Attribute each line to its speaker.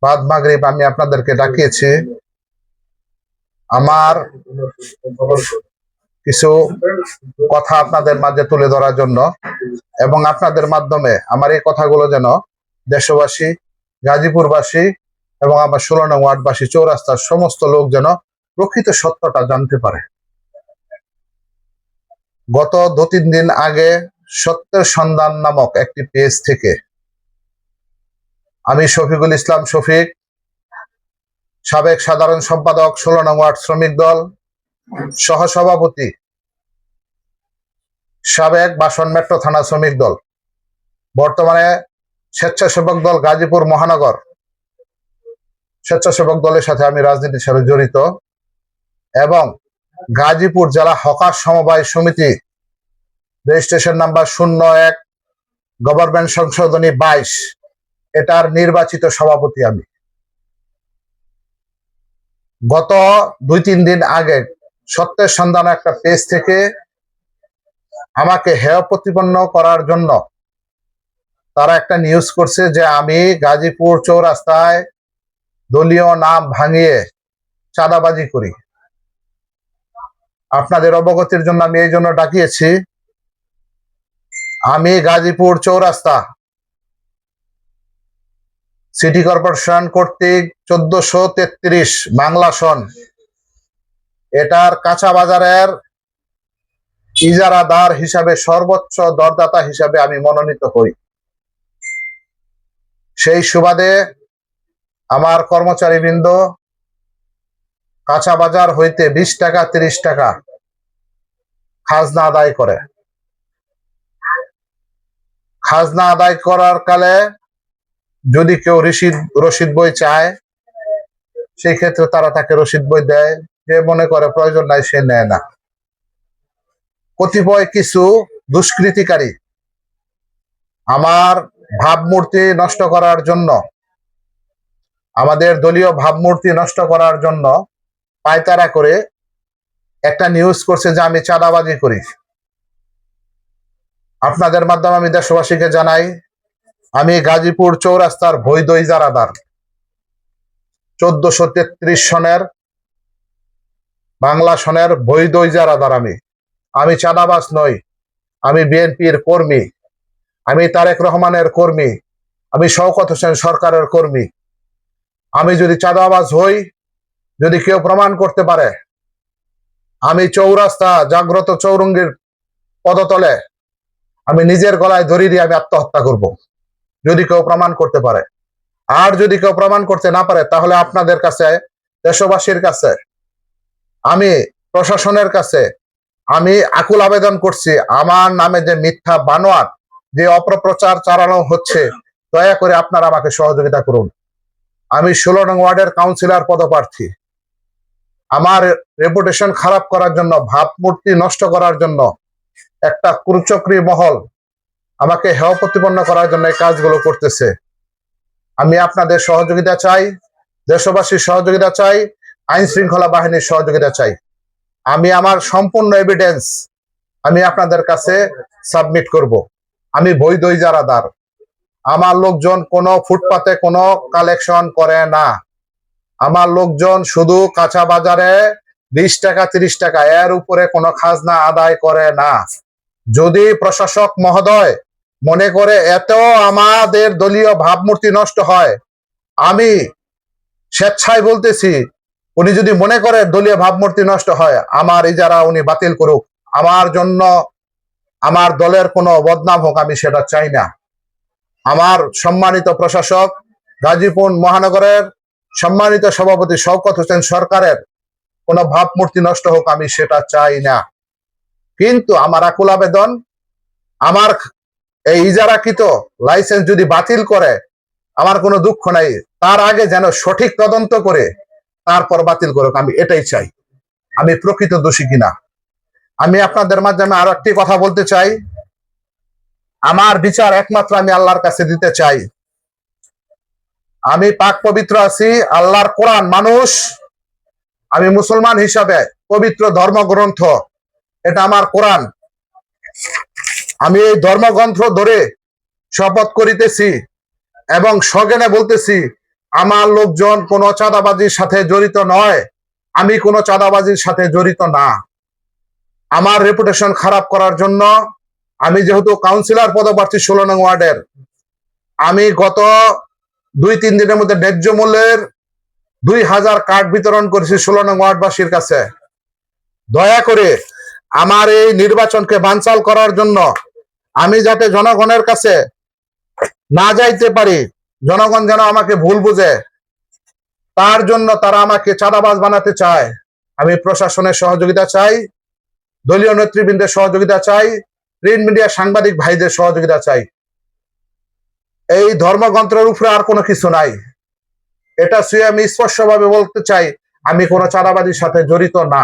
Speaker 1: বাদ মাগরিব আমি আপনাদেরকে ডাকিয়েছি আমার কিছু কথা আপনাদের মাঝে তুলে ধরার জন্য, এবং আপনাদের মাধ্যমে আমার এই কথাগুলো যেন দেশবাসী, গাজীপুরবাসী এবং আমার 16 নং ওয়ার্ডবাসী, চৌরাস্তার সমস্ত লোক যেন প্রকৃত সত্যটা জানতে পারে। গত 2-3 দিন আগে সত্যের সন্ধান নামক একটি পেজ থেকে আমি শফিকুল ইসলাম শফিক, সাবেক সাধারণ সম্পাদক 16 নং ওয়ার্ড শ্রমিক দল, সহসভাপতি সাবেক বাসন মেট্রো থানা শ্রমিক দল, বর্তমানে স্বেচ্ছাসেবক দল গাজীপুর মহানগর স্বেচ্ছাসেবক দলের সাথে আমি রাজনীতির সাথে জড়িত, এবং গাজীপুর জেলা হকার সমবায় সমিতি রেজিস্ট্রেশন নাম্বার 01 গভর্নমেন্ট সংশোধনী 22 এটার নির্বাচিত সভাপতি আমি। গত 2-3 দিন আগে সত্যের সন্ধান একটা পেজ থেকে আমাকে হেয় প্রতিপন্ন করার জন্য তারা একটা নিউজ করছে যে আমি গাজীপুর চৌরাস্তায় দলীয় নাম ভাঙিয়ে চাঁদাবাজি করি। আপনাদের অবগতির জন্য আমি এই জন্য ডাকিয়েছি, আমি গাজীপুর চৌরাস্তা সিটি কর্পোরেশন কর্তৃক 1433 বাংলা সন এটার কাঁচা বাজারের ইজারাদার হিসাবে সর্বোচ্চ দরদাতা হিসাবে আমি মনোনীত হই। সেই সুবাদে আমার কর্মচারীবৃন্দ কাঁচা বাজার হইতে 20 টাকা 30 টাকা খাজনা আদায় করে। খাজনা আদায় করার কালে যদি কেউ রসিদ বই চায়, সেই ক্ষেত্রে তারা তাকে রসিদ বই দেয়, যে মনে করে প্রয়োজন নাই সে নেয় না। কতিপয় কিছু দুষ্কৃতিকারী আমার ভাবমূর্তি নষ্ট করার জন্য, আমাদের দলীয় ভাবমূর্তি নষ্ট করার জন্য পায়তারা করে একটা নিউজ করছে যে আমি চাঁদাবাজি করি। আপনাদের মাধ্যমে আমি দেশবাসীকে জানাই, আমি গাজীপুর চৌরাস্তার বৈধ ইজারাদার। 1433 সনের বাংলা সনের বৈধ ইজারাদার আমি চাঁদাবাজ নই। আমি বিএনপির কর্মী, আমি তারেক রহমানের কর্মী, আমি শওকত হোসেন সরকারের কর্মী। আমি যদি চাঁদাবাজ হই, যদি কেউ প্রমাণ করতে পারে, আমি চৌরাস্তা জাগ্রত চৌরঙ্গীর পদতলে আমি নিজের গলায় দড়ি দিয়ে আমি আত্মহত্যা করব, যদি কেউ প্রমাণ করতে পারে। আর যদি কেউ প্রমাণ করতে না পারে, তাহলে আপনাদের কাছে, দেশবাসীর কাছে, আমি প্রশাসনের কাছে আমি আকুল আবেদন করছি, আমার নামে যে মিথ্যা বানোয়াট যে অপপ্রচার চালানো হচ্ছে, দয়া করে আপনারা আমাকে সহযোগিতা করুন। আমি 16 নং ওয়ার্ডের কাউন্সিলর পদপ্রার্থী। আমার রেপুটেশন খারাপ করার জন্য, ভাবমূর্তি নষ্ট করার জন্য একটা কুচক্রী মহল আমাকে হেয় প্রতিপন্ন করার জন্য এই কাজগুলো করতেছে। আমি আপনাদের সহযোগিতা চাই, দেশবাসীর সহযোগিতা চাই, আইন শৃঙ্খলা বাহিনীর সহযোগিতা চাই। আমি আমার সম্পূর্ণ এভিডেন্স আমি আপনাদের কাছে সাবমিট করব। আমি বৈধ ইজারাদার। আমার লোকজন কোনো ফুটপাতে কোনো কালেকশন করে না। আমার লোকজন শুধু কাঁচা বাজারে 20 টাকা 30 টাকা এর উপরে কোনো খাজনা আদায় করে না। যদি প্রশাসক মহোদয় মনে করে এত আমাদের দলীয় ভাবমূর্তি নষ্ট হয়, আমি স্বেচ্ছায় বলতেছি, উনি যদি মনে করে দলীয় ভাবমূর্তি নষ্ট হয়, আমার ইজারা উনি বাতিল করুক। আমার জন্য আমার দলের কোনো বদনাম হোক, আমি সেটা চাই না। আমার সম্মানিত প্রশাসক, গাজীপুর মহানগরের সম্মানিত সভাপতি শওকত হোসেন সরকারের কোনো ভাবমূর্তি নষ্ট হোক, আমি সেটা চাই না। কিন্তু আমার আকুল আবেদন, আমার এই ইজারাকৃত লাইসেন্স যদি বাতিল করে, আমার কোনো দুঃখ নাই, তার আগে যেন সঠিক তদন্ত করে তারপর বাতিল করুক, আমি এটাই চাই। আমি প্রকৃত দোষী কিনা। আমি আপনাদের মাধ্যমে আরো একটি কথা বলতে চাই, আমার বিচার একমাত্র আমি আল্লাহর কাছে দিতে চাই। আমি পাক পবিত্র আছি, আল্লাহর কোরআন মানুষ, আমি মুসলমান হিসাবে পবিত্র ধর্মগ্রন্থ, এটা আমার কোরআন। আমি এই ধর্মগ্রন্থ ধরে শপথ করিতেছি এবং সজ্ঞানে বলতেছি, আমার লোকজন কোনো চাঁদাবাজির সাথে জড়িত নয়, আমি কোনো চাঁদাবাজির সাথে জড়িত না। আমার রেপুটেশন খারাপ করার জন্য আমি যেহেতু কাউন্সিলর পদপ্রার্থী 16 নং ওয়ার্ডের, আমি গত 2-3 দিনের মধ্যে ন্যায্য মূল্যের 2000 কার্ড বিতরণ করেছি 16 নং ওয়ার্ডবাসীর কাছে। দয়া করে আমার এই নির্বাচনকে বানচাল করার জন্য, আমি যাতে জনগণের কাছে না যাইতে পারি, জনগণ যেন আমাকে ভুল বুঝে, তার জন্য তারা আমাকে চাঁদাবাজ বানাতে চায়। আমি প্রশাসনের সহযোগিতা চাই, দলীয় নেতৃবৃন্দের সহযোগিতা চাই, প্রিন্ট মিডিয়া সাংবাদিক ভাইদের সহযোগিতা চাই। এই ধর্মগ্রন্থের উপরে আর কোনো কিছু নাই। এটা শুয়ে আমি স্পষ্টভাবে বলতে চাই, আমি কোনো চাঁদাবাজির সাথে জড়িত না।